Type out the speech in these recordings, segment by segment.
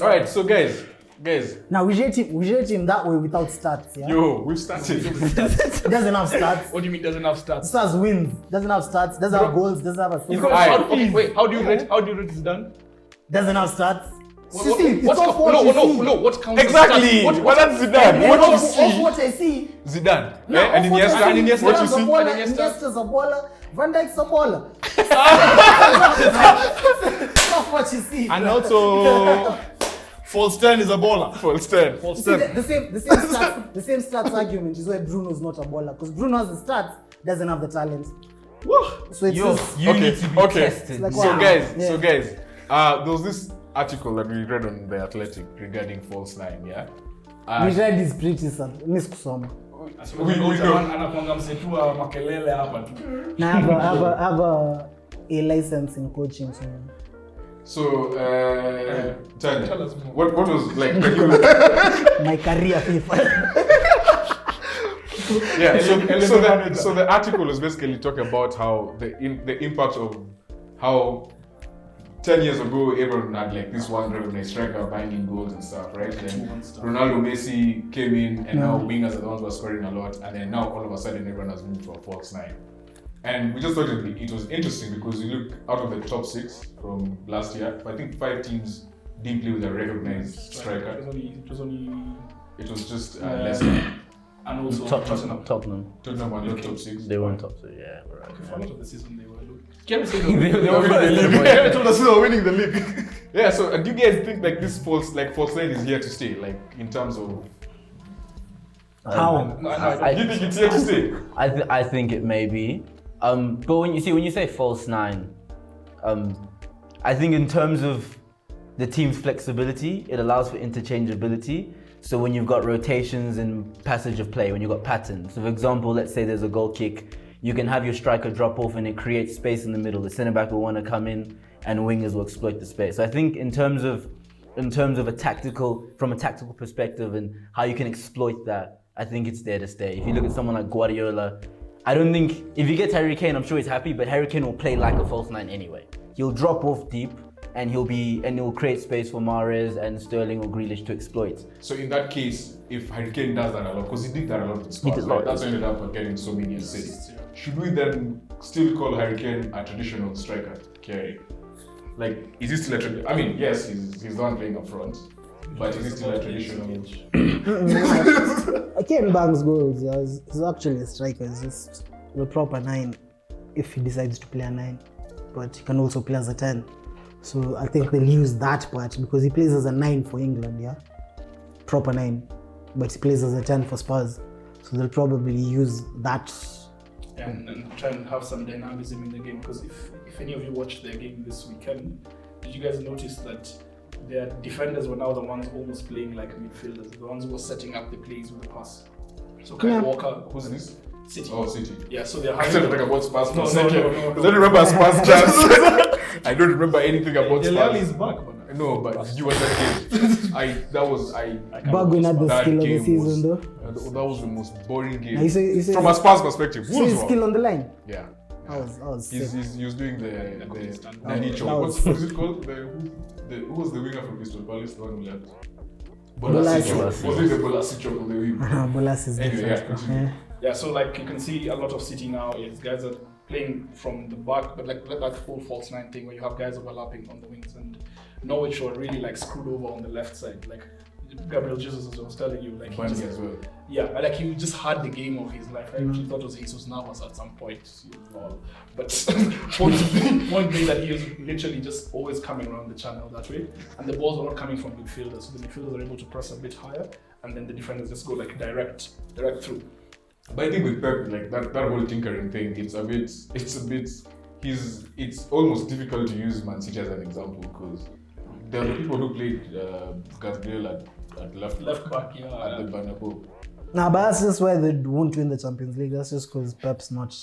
Alright, so guys. Now we rate him that way without stats, yeah? Yo, we've started. Doesn't have stats. What do you mean doesn't have stats? Stars wins. Doesn't have stats. Doesn't have goals. Doesn't have assists. How do you rate Zidane? Doesn't have stats. What counts? Exactly. What that's Zidane? What you see? What I see. Zidane. No, and Iniesta. What you see? Iniesta's a baller. Van Dijk's a baller. That's what you see. And also, false 10 is a baller. False 10. The same stats argument is why Bruno's not a baller, because Bruno has the stats, doesn't have the talent. So it's You need to be tested. Like, So wow. guys, Yeah. there was this article that we read on The Athletic regarding false nine, yeah? We read his pretty sad. Miss kusoma. We know. Anakuanga msetua makelele hapa tu. I have a license in coaching. So, Tell us more. what was like? Can you, My career FIFA. yeah. So the article was basically talking about how the impact of how 10 years ago everyone had like this one recognized striker banging goals and stuff, right? Then Ronaldo, Messi came in, and now wingers are the ones who are scoring a lot, and then now all of a sudden everyone has moved to a false nine. And we just thought it was interesting because you look out of the top 6 from last year, I think 5 teams didn't play with a recognized striker. It was just Leicester. And also Tottenham. Tottenham were not top 6. They weren't top 6, yeah. Right. Okay, for a lot of the season they were looking. Can we say They were winning the league. Yeah, so do you guys think like this false nine is here to stay, like in terms of How? do you think it's here to stay? I think it may be. But when you say false nine, I think in terms of the team's flexibility, it allows for interchangeability. So when you've got rotations and passage of play, when you've got patterns. So for example, let's say there's a goal kick, you can have your striker drop off and it creates space in the middle. The centre back will want to come in and wingers will exploit the space. So I think in terms of from a tactical perspective and how you can exploit that, I think it's there to stay. If you look at someone like Guardiola, I don't think, if you get Harry Kane, I'm sure he's happy, but Harry Kane will play like a false nine anyway. He'll drop off deep and he'll create space for Mahrez and Sterling or Grealish to exploit. So in that case, if Harry Kane does that a lot, because he did that a lot with Spurs, right? That's why he ended up getting so many assists. Should we then still call Harry Kane a traditional striker? Kerry? Like, is he still a traditional? I mean, yes, he's the one playing up front, but is he still a traditional? Kane bangs goals. He's actually a striker. He's just the proper 9 if he decides to play a 9. But he can also play as a 10. So I think they'll use that part because he plays as a 9 for England, yeah? Proper 9. But he plays as a 10 for Spurs. So they'll probably use that. And try and have some dynamism in the game, because if any of you watched their game this weekend, did you guys notice that their defenders were now the ones almost playing like midfielders, the ones who were setting up the plays with the pass? So Kyle Walker, who's this? City. Oh, City. Yeah, so they're I don't think about Spurs. No. I don't remember Spurs chance. I don't remember anything about Spurs. is back, but no, but did you watch that game? Bagging at the that skill of the game season, though. That was the most boring game. You say, from a Spurs perspective. So his skill on the line? Yeah. I was sick. He was doing the Nanicho. That What was is it called? Who was the winger from Crystal Palace? The one who left? Bolasic. Was it the Bolasic of the wing? Bolas is Anyway, different. continue. yeah, so like you can see a lot of City now is guys are playing from the back, but like that whole false 9 thing where you have guys overlapping on the wings, and Norwich were really like screwed over on the left side. Like Gabriel Jesus, as I was telling you, like he just, as well. yeah, like he just had the game of his life. I actually thought it was Jesus Navas at some point, but point being that he was literally just always coming around the channel that way, and the balls were not coming from midfielders, so the midfielders are able to press a bit higher, and then the defenders just go like direct through. But I think with Pep, like that whole tinkering thing, it's almost difficult to use Man City as an example because there are the people who played Gabriel at left back, yeah, at the Bernabeu. Nah, but that's just why they won't win the Champions League. That's just because Pep's not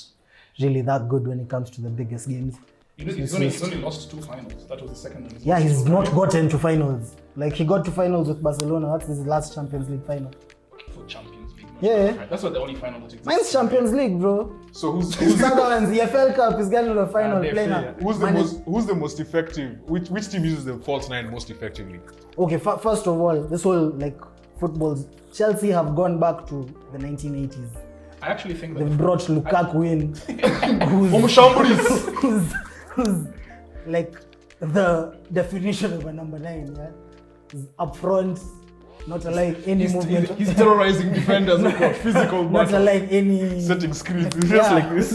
really that good when it comes to the biggest games. He's only lost 2 finals. That was the second one. Yeah, he's not gotten to finals. Like he got to finals with Barcelona. That's his last Champions League final. For Champions League, Yeah. That's what the only final that exists. Mine's Champions League, bro. So who's Sunderland's EFL Cup is getting the final they're playing. fair. who's the most effective? Which team uses the false nine most effectively? Okay, first of all, this whole like footballs. Chelsea have gone back to the 1980s. I actually think that They've brought Lukaku in, who's like the definition of a number 9. Yeah, he's up front, not alike any movement. he's terrorizing defenders with a physical Not battle. alike any. Setting screens, just Yeah. like this.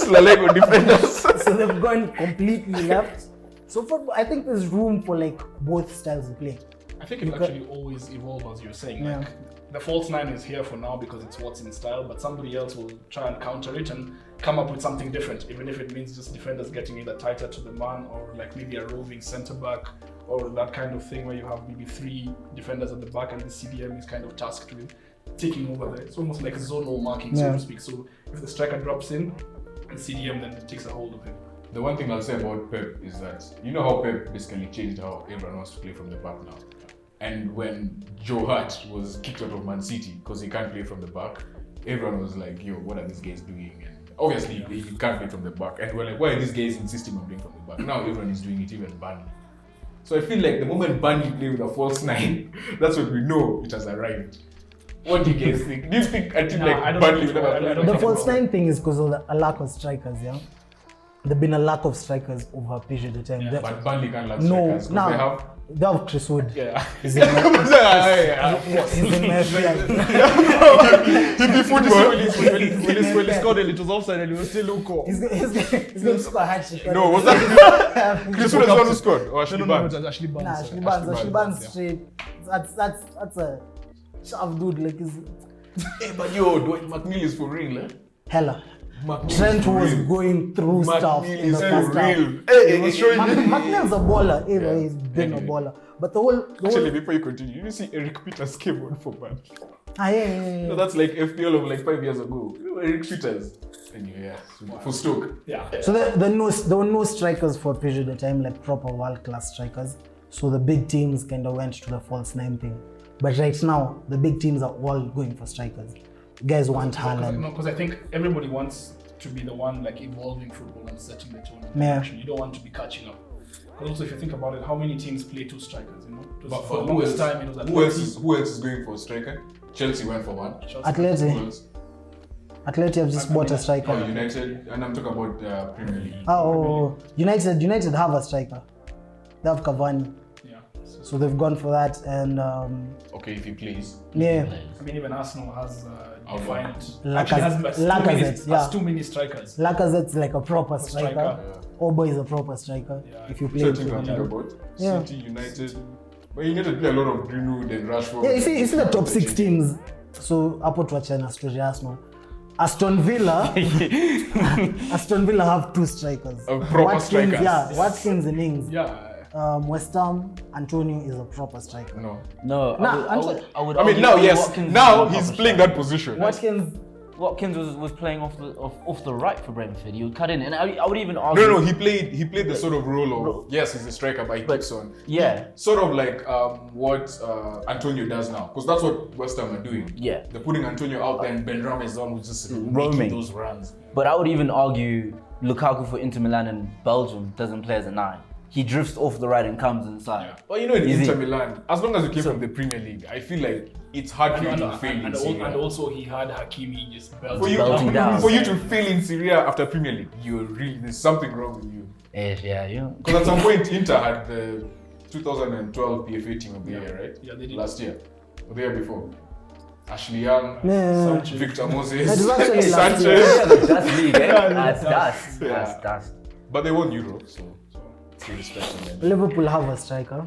Slalego defenders. So they've gone completely left. So football, I think there's room for like both styles of play. I think it actually always evolve, as you're saying. Yeah. Like the false nine is here for now because it's what's in style, but somebody else will try and counter it and come up with something different, even if it means just defenders getting either tighter to the man or like maybe a roving centre back or that kind of thing where you have maybe 3 defenders at the back and the CDM is kind of tasked with taking over there. It's almost like zonal marking, so Yeah. to speak. So if the striker drops in, the CDM then takes a hold of him. The one thing I'll say about Pep is that you know how Pep basically changed how everyone wants to play from the back now. And when Joe Hart was kicked out of Man City because he can't play from the back, everyone was like, yo, what are these guys doing? And obviously, he can't play from the back. And we're like, why are these guys insisting on playing from the back? Now everyone is doing it, even Burnley. So I feel like the moment Burnley play with a false 9, that's when we know it has arrived. What do you guys think? Do you think a team Nah, I like don't Burnley think would so. ever I play? don't The think false about 9 thing is because of a lack of strikers, yeah? There's been a lack of strikers over a period of time. Yeah, They- But Burnley can't lack no, strikers because now they have. they have Chris Wood. Yeah. He's in my, he's in my FPL. He'd be football. When he scored it was offside and he was still local. He's going to score a hat trick. No, was that Chris Wood is the one who scored? Or No, Ashley it Barnes? was Ashley Barnes. Nah, sorry. Ashley Barnes yeah. straight. That's a sharp dude. Like, he's Hey, but yo, Dwight McNeil is for real, eh? hella. McNeil Trent is for was real. going through stuff McNeil in the is first for half. real. Hey, he was showing me. McNeil's a baller. Either Yeah. he's been Anyway. a baller. But the whole Actually, before you continue, you see Eric Peters came on for Burnley. yeah. So that's like FPL of like 5 years ago. You know, Eric Peters. Anyway, yeah, for Stoke. Yeah. So there were no strikers for a period of time, like proper world-class strikers. So the big teams kind of went to the false 9 thing. But right now, the big teams are all going for strikers. You guys want Haaland. Because I think everybody wants to be the one like evolving football and setting the tone. Yeah. Actually, you don't want to be catching up. Because also, if you think about it, how many teams play 2 strikers? You know, it was But for the who longest else? time it was Who else is going for a striker? Chelsea went for one. Who Atleti else? have just bought a striker. Oh, United, and I'm talking about Premier League. United have a striker. They have Cavani. Yeah. So they've gone for that. And Okay, if he plays. yeah, I mean, even Arsenal has Outline. defined. Actually, Lacazette, yeah. has too many strikers. Lacazette's like a proper striker. striker. Obo is a proper striker. Yeah. If you So play I with think I'm him. talking about Yeah. City, United. But United play a lot of Greenwood and Rashford. Yeah, you see the top 6 teams. So hapo tuachana story ya Arsenal. Aston Villa have 2 strikers. Proper Watkins, strikers. Yeah, Watkins and Ings. Yeah. West Ham, Antonio is a proper striker. No. No, Nah, I would I mean, argue now, yes. Watkins Now is a he's proper playing striker. that position. Watkins, was playing off the right for Brentford. He would cut in, and I would even argue. No, he played the sort of role of, yes, he's a striker, but he kicks on. Yeah. Sort of like what Antonio does now, because that's what West Ham are doing. Yeah. They're putting Antonio out there and Ben Rama is on who's just Roaming. making those runs. But I would even argue Lukaku for Inter Milan and Belgium doesn't play as a 9. He drifts off the right and comes inside. Well, you know, in Easy. Inter Milan, as long as you came from the Premier League, I feel like it's hard for you to fail in Serie And A. also he had Hakimi just For belting you, belting down. for you to fail in Serie A after Premier League, there's something wrong with you. Yeah, you know. Because at some point, Inter had the 2012 PFA Team of the Year, right? Yeah, they did. Last year, or the year before. Ashley Young, Yeah. Victor It Moses, was actually last year. Sanchez. That's league, eh? That's. But they won Europe, so still respecting them. Liverpool have a striker.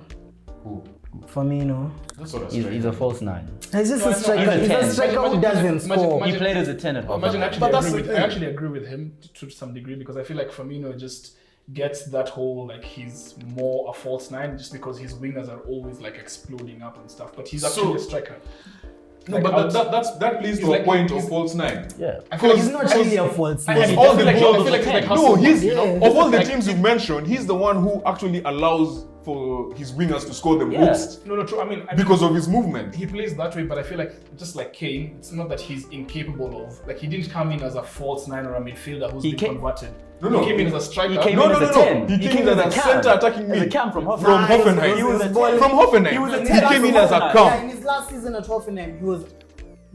Who? Firmino. That's what I He's a false 9. He's just a No, striker. he's a He's a 10. striker who doesn't score. He played as a 10 at Imagine Boxtobox. actually, But that's agree the with, I thing. actually agree with him to some degree because I feel like Firmino just gets that whole like he's more a false 9 just because his wingers are always like exploding up and stuff. But he's actually a striker. No, Like, but that plays he's to a like- point he's- of false 9. Yeah. I feel like He's not really a false Because 9. all the I feel like balls- he's like No, Hasselhoff, he's you know? Yeah. of all the teams you've mentioned, he's the one who actually allows for his wingers to score the Yeah. most No, true. I mean, because of his movement. he plays that way, but I feel like just like Kane, it's not that he's incapable of. Like he didn't come in as a false nine or a midfielder who's been converted. No. He came in as a striker. He came No, in no, as no, a no. 10. He came in as a center attacking As a mid. cam from Hoffenheim. From Hoffenheim. He was a From ball- Hoffenheim. he was a He ten came in from as a Hoffenheim. Yeah, cam. in his last season at Hoffenheim, he was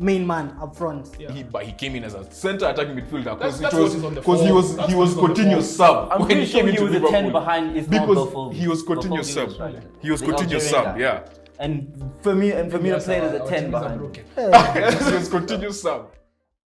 main man up front. Yeah. But he came in as a center attacking midfielder That's because what he's on the he form. was That's he what was he's on the Coutinho's form. sub I'm when pretty he sure came he into was a 10 Liverpool. behind Ismail Because Bofo. he was Bofo Coutinho's sub. striker. He was The Coutinho's Algerian sub, guy. yeah. And for me to play as a 10 behind. broken. He was Coutinho's sub.